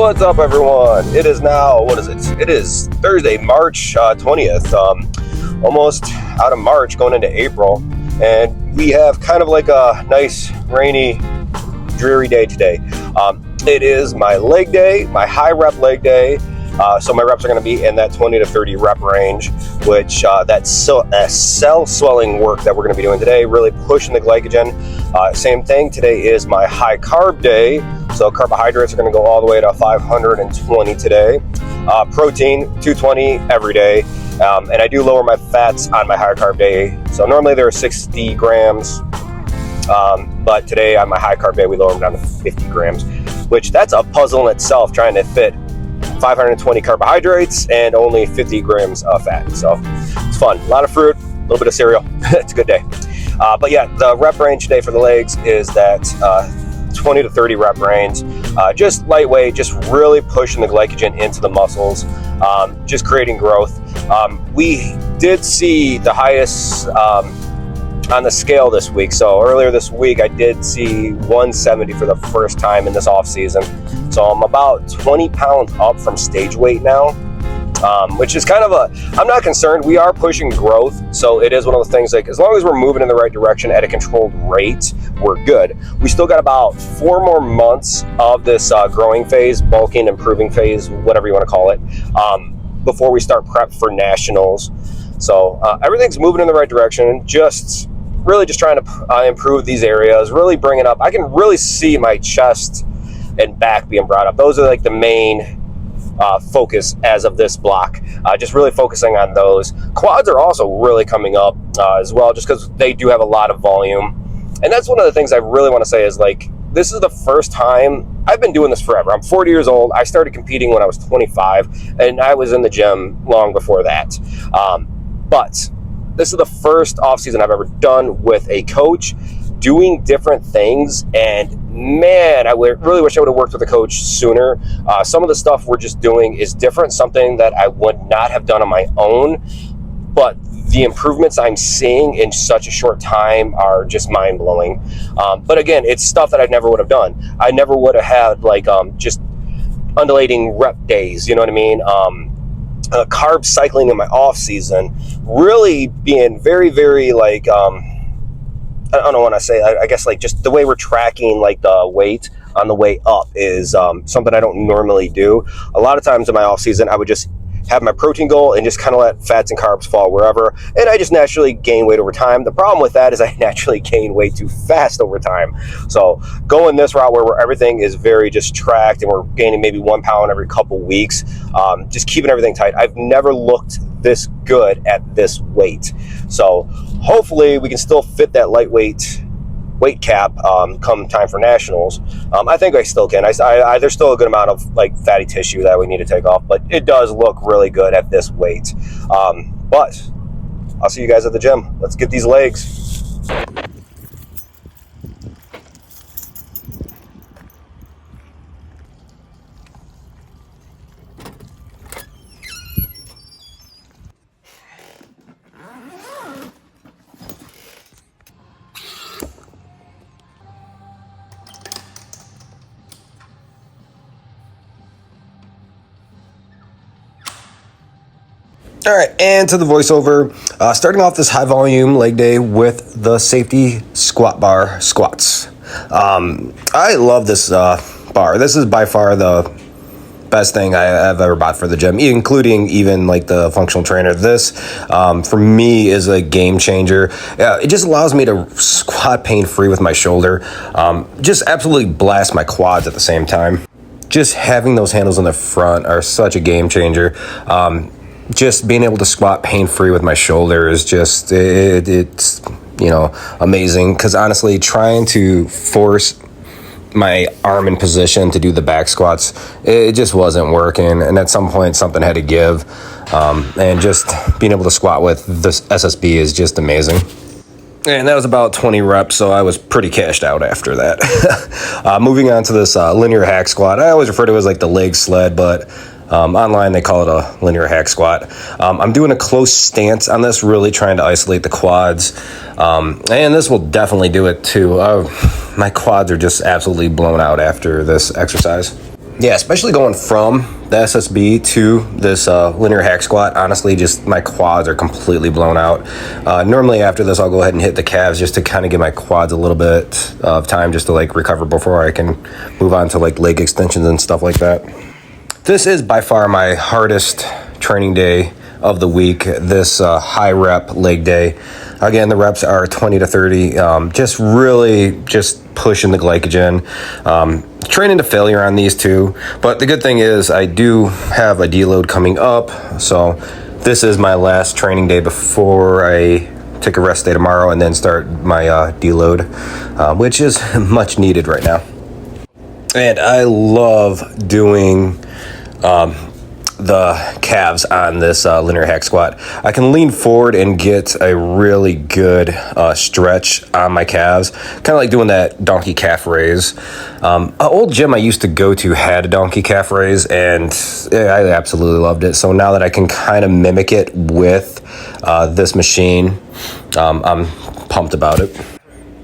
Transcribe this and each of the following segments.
What's up, everyone? It is now, what is it? It is Thursday, March 20th. Almost out of March, going into April. And we have kind of like a nice, rainy, dreary day today. It is my leg day, my high rep leg day. So my reps are going to be in that 20 to 30 rep range, which that's cell swelling work that we're going to be doing today, really pushing the glycogen. Same thing, today is my high carb day. So carbohydrates are going to go all the way to 520 today. Protein, 220 every day. And I do lower my fats on my high carb day. So normally there are 60 grams. But today on my high carb day, we lower them down to 50 grams, which that's a puzzle in itself, trying to fit 520 carbohydrates and only 50 grams of fat. So it's fun. A lot of fruit, a little bit of cereal. It's a good day. But yeah, the rep range today for the legs is that 20 to 30 rep range. Just lightweight, just really pushing the glycogen into the muscles, just creating growth. We did see the highest on the scale this week. So earlier this week, I did see 170 for the first time in this off season. So I'm about 20 pounds up from stage weight now, which is kind of I'm not concerned. We are pushing growth. So it is one of those things, like, as long as we're moving in the right direction at a controlled rate, we're good. We still got about 4 more months of this growing phase, bulking, improving phase, whatever you want to call it, before we start prep for nationals. So everything's moving in the right direction. Really just trying to improve these areas, really bring it up. I can really see my chest and back being brought up. Those are like the main focus as of this block. Just really focusing on those. Quads are also really coming up as well, just because they do have a lot of volume. And that's one of the things I really want to say is, like, this is the first time. I've been doing this forever. I'm 40 years old. I started competing when I was 25, and I was in the gym long before that. But this is the first off-season I've ever done with a coach, doing different things, and man, I really wish I would have worked with a coach sooner. Some of the stuff we're just doing is different, something that I would not have done on my own, but the improvements I'm seeing in such a short time are just mind-blowing. But again, it's stuff that I never would have done. I never would have had, like, just undulating rep days, you know what I mean? Carb cycling in my off season, really being very, very, like, I don't know what I say. I guess, like, just the way we're tracking, like, the weight on the way up is something I don't normally do. A lot of times in my off season, I would just have my protein goal and just kind of let fats and carbs fall wherever, and I just naturally gain weight over time. The problem with that is I naturally gain weight too fast over time. So going this route where everything is very just tracked and we're gaining maybe 1 pound every couple weeks, just keeping everything tight. I've never looked this good at this weight. So hopefully we can still fit that lightweight weight cap come time for nationals. I think I still can. There's still a good amount of, like, fatty tissue that we need to take off, but it does look really good at this weight. But I'll see you guys at the gym. Let's get these legs. All right, and to the voiceover, starting off this high volume leg day with the safety squat bar squats. I love this bar. This is by far the best thing I've ever bought for the gym, including even, like, the functional trainer. This, for me, is a game changer. It just allows me to squat pain-free with my shoulder. Just absolutely blast my quads at the same time. Just having those handles in the front are such a game changer. Just being able to squat pain-free with my shoulder is just, it's, amazing. Because honestly, trying to force my arm in position to do the back squats, it just wasn't working. And at some point, something had to give. And just being able to squat with this SSB is just amazing. And that was about 20 reps, so I was pretty cashed out after that. Moving on to this linear hack squat. I always refer to it as, like, the leg sled, but online they call it a linear hack squat. I'm doing a close stance on this, really trying to isolate the quads. And this will definitely do it too. My quads are just absolutely blown out after this exercise. Yeah, especially going from the SSB to this linear hack squat. Honestly, just my quads are completely blown out. Normally after this, I'll go ahead and hit the calves just to kind of give my quads a little bit of time just to like recover before I can move on to like leg extensions and stuff like that. This is by far my hardest training day of the week, this high rep leg day. Again, the reps are 20 to 30, just really just pushing the glycogen. Training to failure on these two, but the good thing is I do have a deload coming up, so this is my last training day before I take a rest day tomorrow and then start my deload, which is much needed right now. And I love doing the calves on this linear hack squat. I can lean forward and get a really good stretch on my calves, kind of like doing that donkey calf raise. An old gym I used to go to had a donkey calf raise, and I absolutely loved it. So now that I can kind of mimic it with this machine, I'm pumped about it.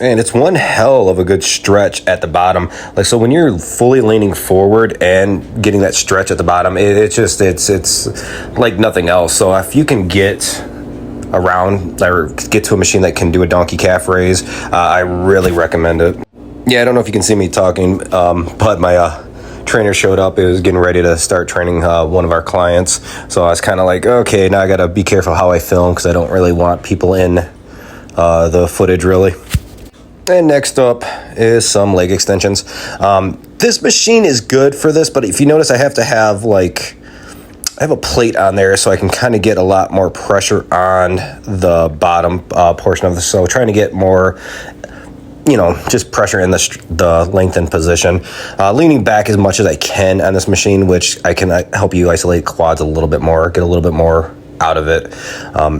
And it's one hell of a good stretch at the bottom. Like, so when you're fully leaning forward and getting that stretch at the bottom, it's like nothing else. So if you can get around or get to a machine that can do a donkey calf raise, I really recommend it. Yeah, I don't know if you can see me talking, but my trainer showed up. It was getting ready to start training one of our clients. So I was kind of like, okay, now I got to be careful how I film because I don't really want people in the footage really. And next up is some leg extensions. This machine is good for this, but if you notice, I have a plate on there so I can kind of get a lot more pressure on the bottom portion of this. So trying to get more, just pressure in the lengthened position. Leaning back as much as I can on this machine, which I can help you isolate quads a little bit more, get a little bit more out of it.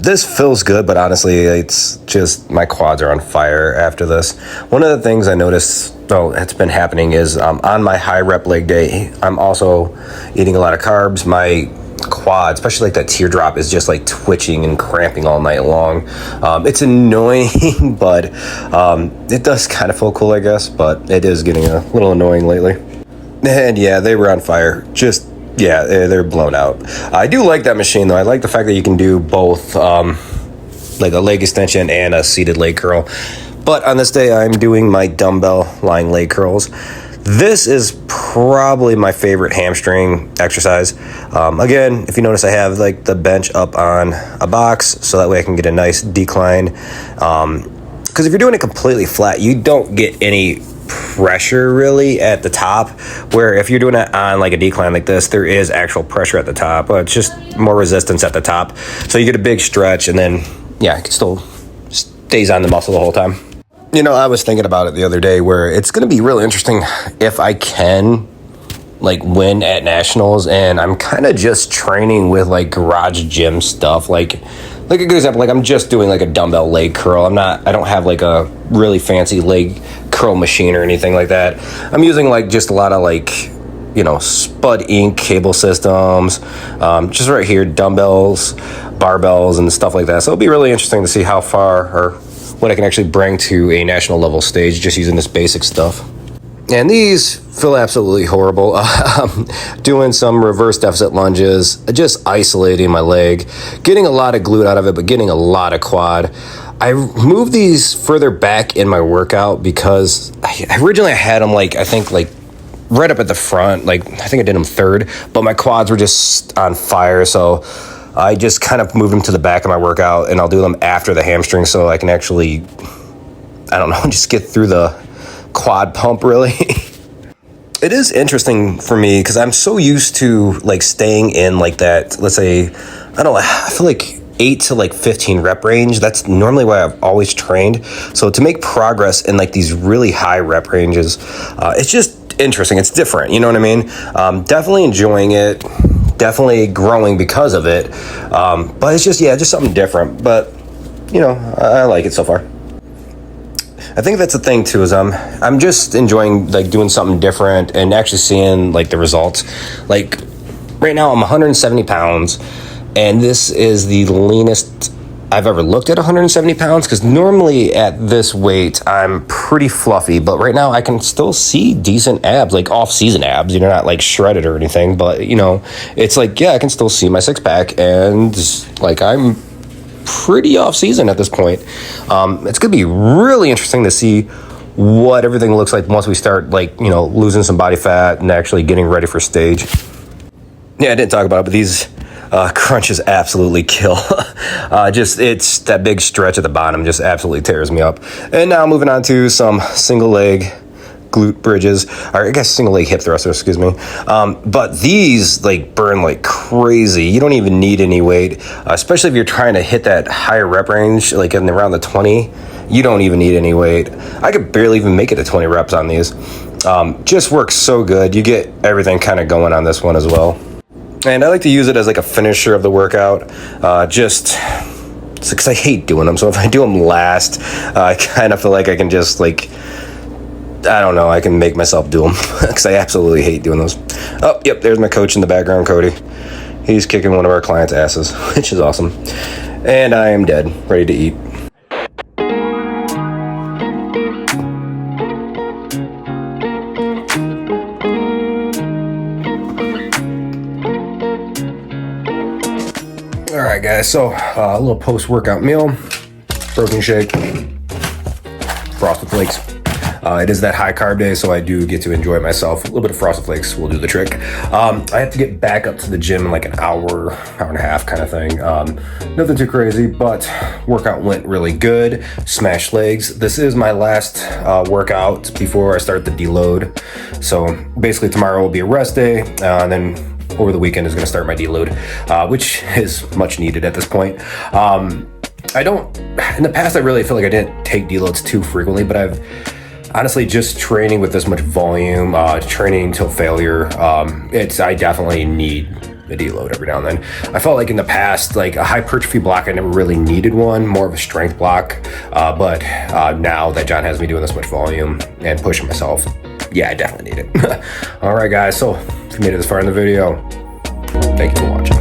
This feels good, but honestly, it's just my quads are on fire after this. One of the things I noticed, it's been happening is on my high rep leg day, I'm also eating a lot of carbs. My quad, especially like that teardrop, is just like twitching and cramping all night long. It's annoying, but it does kind of feel cool, I guess, but it is getting a little annoying lately. And yeah, they were on fire. Yeah, they're blown out. I do like that machine, though. I like the fact that you can do both, like a leg extension and a seated leg curl. But on this day, I'm doing my dumbbell lying leg curls. This is probably my favorite hamstring exercise. Again, if you notice, I have like the bench up on a box, so that way I can get a nice decline. Because if you're doing it completely flat, you don't get any pressure really at the top, where if you're doing it on like a decline like this, there is actual pressure at the top. It's just more resistance at the top, so you get a big stretch, and then it still stays on the muscle the whole time. I was thinking about it the other day, where it's going to be really interesting if I can like win at nationals, and I'm kind of just training with like garage gym stuff, like a good example, like I'm just doing like a dumbbell leg curl. I don't have like a really fancy leg curl machine or anything like that. I'm using like just a lot of like, Spud Inc. cable systems, just right here, dumbbells, barbells, and stuff like that. So it'll be really interesting to see how far or what I can actually bring to a national level stage just using this basic stuff. And these feel absolutely horrible. Doing some reverse deficit lunges, just isolating my leg, getting a lot of glute out of it, but getting a lot of quad. I moved these further back in my workout because I originally had them I think right up at the front. I think I did them third, but my quads were just on fire. So I just kind of moved them to the back of my workout, and I'll do them after the hamstring so I can actually, just get through the quad pump really. It is interesting for me because I'm so used to staying in that, let's say, I feel like 8 to 15 rep range. That's normally why I've always trained. So to make progress in these really high rep ranges, it's just interesting. It's different, you know what I mean? Definitely enjoying it, definitely growing because of it. But it's just something different. But I like it so far. I think that's the thing too, is I'm just enjoying doing something different and actually seeing the results. Right now I'm 170 pounds, and this is the leanest I've ever looked at 170 pounds, because normally at this weight I'm pretty fluffy, but right now I can still see decent abs, like off-season abs. You're not like shredded or anything, but you know, it's like, yeah, I can still see my six-pack, and like I'm pretty off-season at this point. It's gonna be really interesting to see what everything looks like once we start, like, you know, losing some body fat and actually getting ready for stage. Yeah, I didn't talk about it, but these crunches absolutely kill. It's that big stretch at the bottom just absolutely tears me up. And now moving on to some single leg glute bridges, or I guess single leg hip thrusters, excuse me. But these like burn like crazy. You don't even need any weight, especially if you're trying to hit that higher rep range, like in around the 20. You don't even need any weight. I could barely even make it to 20 reps on these. Just works so good. You get everything kind of going on this one as well. And I like to use it as like a finisher of the workout, just because I hate doing them. So if I do them last, I kind of feel like I can just like, I don't know, I can make myself do them because I absolutely hate doing those. Oh, yep, there's my coach in the background, Cody. He's kicking one of our clients' asses, which is awesome. And I am dead, ready to eat. All right, guys, so a little post-workout meal, protein shake, Frosted Flakes. It is that high carb day, so I do get to enjoy myself. A little bit of Frosted Flakes will do the trick. I have to get back up to the gym in like an hour and a half kind of thing. Nothing too crazy, but workout went really good. Smashed legs. This is my last workout before I start the deload. So basically tomorrow will be a rest day, and then over the weekend is going to start my deload, which is much needed at this point. I don't, in the past, I really feel like I didn't take deloads too frequently, but I've honestly just training with this much volume, training till failure. I definitely need a deload every now and then. I felt like in the past, like a hypertrophy block, I never really needed one, more of a strength block. But now that John has me doing this much volume and pushing myself, yeah, I definitely need it. All right, guys, so if you made it this far in the video, thank you for watching.